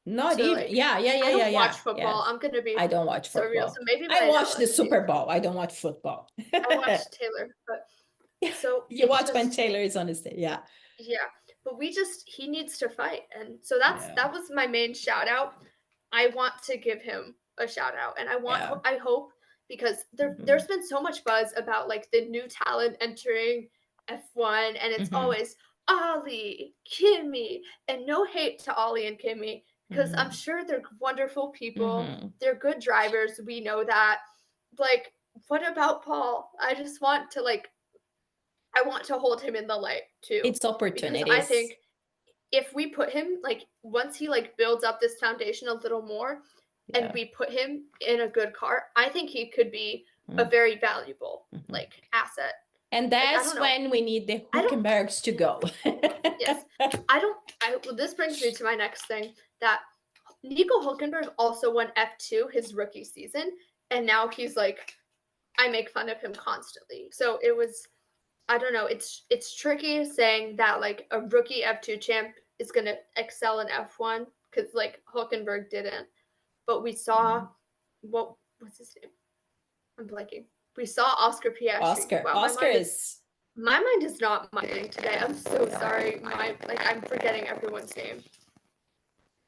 Not to even. like. Yeah, yeah, yeah, I yeah, don't yeah. watch football. Yes. I'm gonna be I don't watch so real. football. So maybe I my watch the analogy. Super Bowl. I don't watch football. I watched Taylor, but so You it's watch when just Taylor is on the stage. Yeah. yeah. But he needs to fight, and so that was my main shout out. I want to give him a shout out, and Yeah. I hope because Mhm. there's been so much buzz about like the new talent entering F1, and it's Mhm. always Ollie, Kimmy, and no hate to Ollie and Kimmy because I'm sure they're wonderful people. They're good drivers. We know that. Like, what about Paul? I just want to like I want to hold him in the light too. It's Because I opportunities. think if we put him like once he like builds up this foundation a little more and Yeah. we put him in a good car, I think he could be a very valuable like asset. And Like I that's don't know. when we need the I don't Huckenbergs to go. yes. Well, this brings me to my next thing that Nico Hulkenberg also won F2 his rookie season and now he's like I make fun of him constantly. So it was I don't know. It's tricky saying that like a rookie F2 champ is gonna excel in F1 because like Hulkenberg didn't. But we saw what's his name? I'm blanking. We saw Oscar Piastri. Oscar. Wow, Oscar is my mind is not minding today. I'm so sorry. I'm forgetting everyone's name.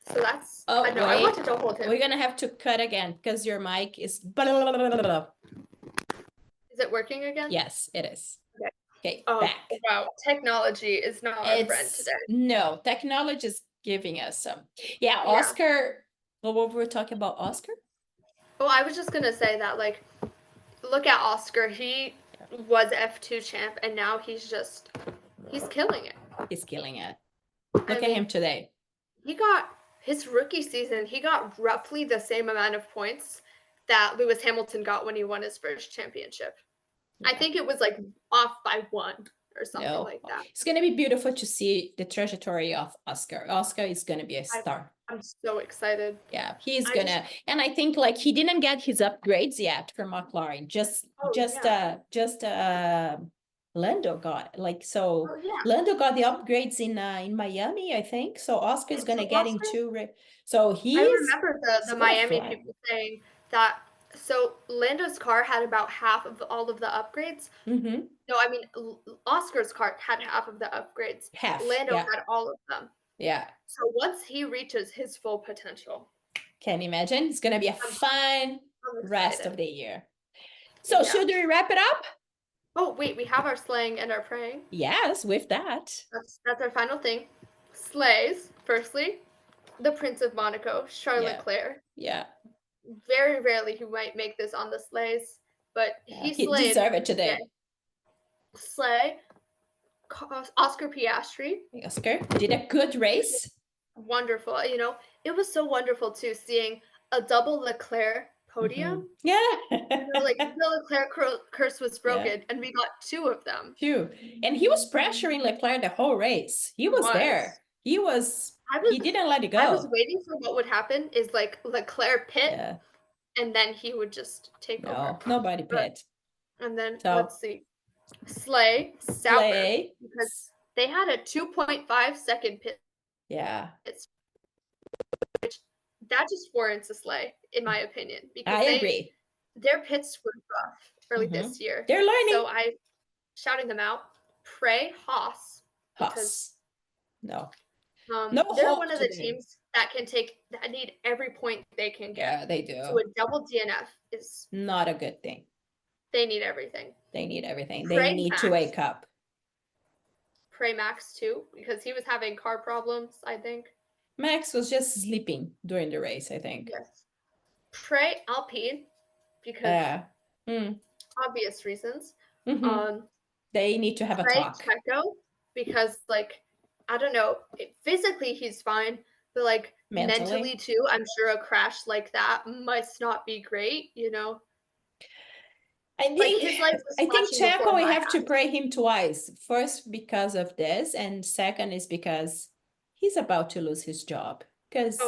So that's I know I wanted to hold him. We're gonna have to cut again because your mic is. Is it working again? Yes, it is. Okay. Okay, Oh, back. wow. Technology is not our friend today. No, technology is giving us some. Yeah, Yeah. Oscar. What were we talking about, Oscar? Oh, I was just gonna say that like look at Oscar. He was F2 champ and now he's killing it. He's killing it. Look at him today. He got his rookie season, he got roughly the same amount of points that Lewis Hamilton got when he won his first championship. Yeah. I think it was like off by 1 or something like that. It's going to be beautiful to see the trajectory of Oscar. Oscar is going to be a star. I'm so excited. Yeah, he's gonna, and I think like he didn't get his upgrades yet from McLaren. Lando got like so. Oh, yeah. Lando got the upgrades in Miami, I think. So Oscar is gonna get into. So he. I remember the Miami people saying that. So Lando's car had about half of all of the upgrades. No, I mean Oscar's car had half of the upgrades. Lando had all of them. Yeah. So once he reaches his full potential. Can you imagine? It's going to be a fun rest of the year. So should we wrap it up? Oh, wait, we have our slaying and our praying. Yes, with that. That's our final thing. Slays, firstly, the Prince of Monaco, Charles Leclerc. Yeah. Very rarely he might make this on the slays, but he slayed. He deserved it today. Slay. Oscar Piastri. Oscar did a good race. Wonderful. You know, it was so wonderful too seeing a double Leclerc podium. Yeah. Like the Leclerc curse was broken and we got 2 of them. 2. And he was pressuring Leclerc the whole race. He was there. He didn't let it go. I was waiting for what would happen is like Leclerc pit and then he would just take over. Nobody pit. And then let's see. Slay, Sauber, because they had a 2.5 second pit. Yeah. Which that just warrants a slay, in my opinion. Because I agree. Their pits were rough early this year. They're learning. So I shouting them out. Pray Haas. Haas. No. They're one of the teams that need every point they can get. Yeah, they do. So a double DNF is not a good thing. They need everything. They need everything. They need to wake up. Pray Max too, because he was having car problems, I think. Max was just sleeping during the race, I think. Yes. Pray Alpine, because obvious reasons. They need to have a talk. Pray Checo, because like I don't know, physically he's fine, but like mentally too, I'm sure a crash like that must not be great, you know. I think Checo, we have to pray him twice. First, because of this, and second is because he's about to lose his job. Because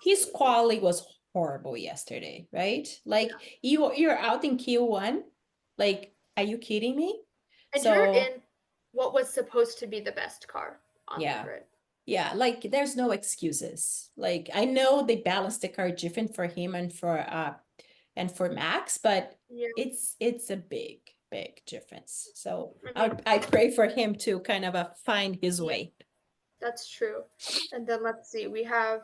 his quality was horrible yesterday, right? Like you're out in Q1. Like, are you kidding me? And you're in what was supposed to be the best car on the grid. Yeah, like there's no excuses. Like I know they balance the car different for him and for Max, but Yeah, it's a big, big difference. So I mean, I pray for him to kind of find his yeah, way. that's true. And then let's see, we have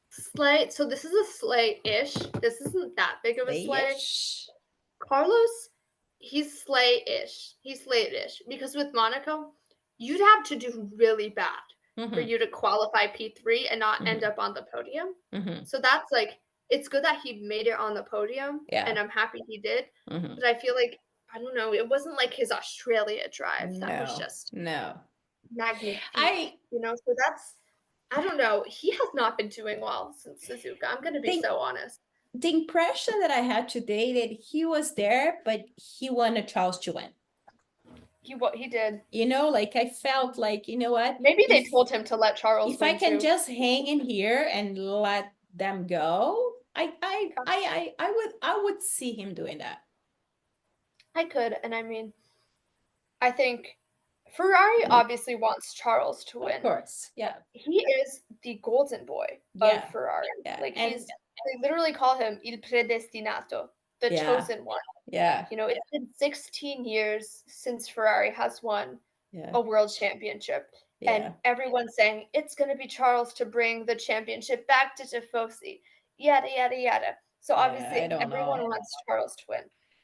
sleigh. So this is a sleigh-ish. This isn't that big of a sleigh. Slayish. Carlos, he's sleigh-ish. He's sleigh-ish because with Monaco, you'd have to do really bad for Mm-hmm. you to qualify P3 and not end Mm-hmm. up on the podium. Mm-hmm. So that's like it's good that he made it on the podium, Yeah. and I'm happy he did. Mm-hmm. But I feel like I don't know. It wasn't like his Australia drive that was No, just no. magnifique, I you know. So that's I don't know. He has not been doing well since Suzuka. I'm gonna be think so honest. the impression that I had today that he was there, but he wanted Charles to win. He did. You know, like I felt like, you know what? Maybe they told him to let Charles If I win can too. just hang in here and let them go, I would see him doing that. I could, and I mean, I think Ferrari obviously wants Charles to Of win. course. Yeah. He is the golden boy of Yeah. Ferrari. Yeah. Like And they literally call him il predestinato, the yeah. chosen one. Yeah. You know, it's been 16 years since Ferrari has won Yeah. a world championship. Yeah. And everyone's saying it's going to be Charles to bring the championship back to Tifosi, yada, yada, yada. So Yeah, obviously, I don't everyone know. wants Charles to win.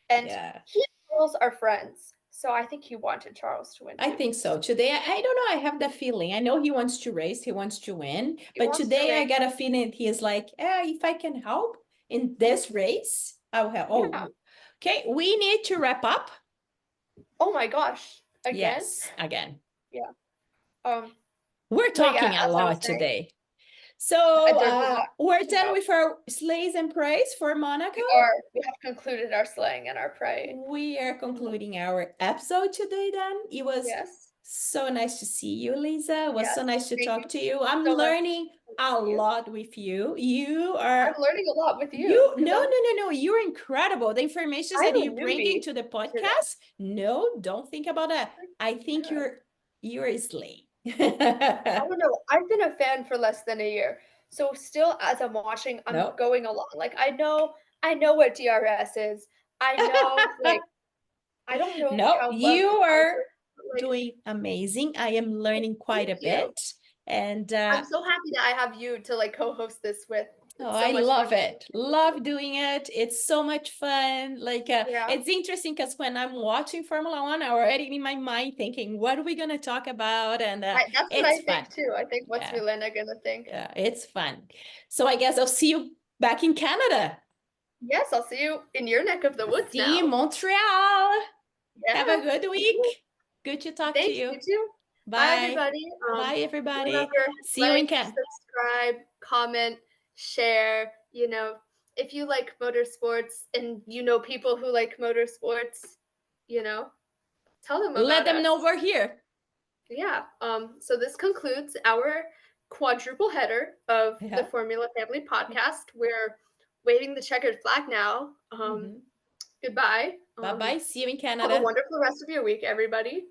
And Yeah. he and Charles are friends. So I think he wanted Charles to win I too. think so. Today, I don't know. I have that feeling. I know he wants to race, he wants to win. He But wants to today, I race. got a feeling he is like, if I can help in this race, I'll help. Yeah. Oh, okay. We need to wrap up. Oh my gosh. Again? Yes, again. Yeah. We're But yeah, talking a as I was lot saying, today. So there's a lot we're to done go. with our slays and praise for Monaco. We have concluded our slaying and our praying. We are concluding our episode today then. It was Yes. so nice to see you, Lisa. It was so Yes. nice to Thank talk you to you. I'm so much learning a for you. lot with you. You I'm are learning a lot with you you. no. You're incredible. The information that I'm a you bring newbie into the today. podcast. No, don't think about that. I think Yeah. you're a slay. I don't know. I've been a fan for less than a year. So still as I'm watching, I'm No. going along. Like I know what DRS is. I know like I don't know No, how you are like, doing amazing. I am learning quite a thank you. bit. And I'm so happy that I have you to like co-host this with. oh, It's so I much love fun. it. Love doing it. It's so much fun. Like Yeah. it's interesting because when I'm watching Formula One, I'm already in my mind thinking, what are we gonna talk about? And That's what I think too. I think what's Yeah. Milena gonna think? Yeah, it's fun. So I guess I'll see you back in Canada. Yes, I'll see you in your neck of the woods See now. you in Montreal. Yeah. Have a good week. Good to talk to Thanks, you. you too. Bye. Bye, everybody. Bye, everybody. Remember, See you in like, Canada. subscribe, comment, share. You know, if you like motorsports and you know people who like motorsports, you know, tell them about Let them us. know we're here. Yeah. So this concludes our quadruple header of the Formula Family podcast. We're waving the checkered flag now. Goodbye. Bye-bye. See you in Have Canada. a wonderful rest of your week, everybody.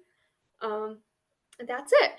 And that's it.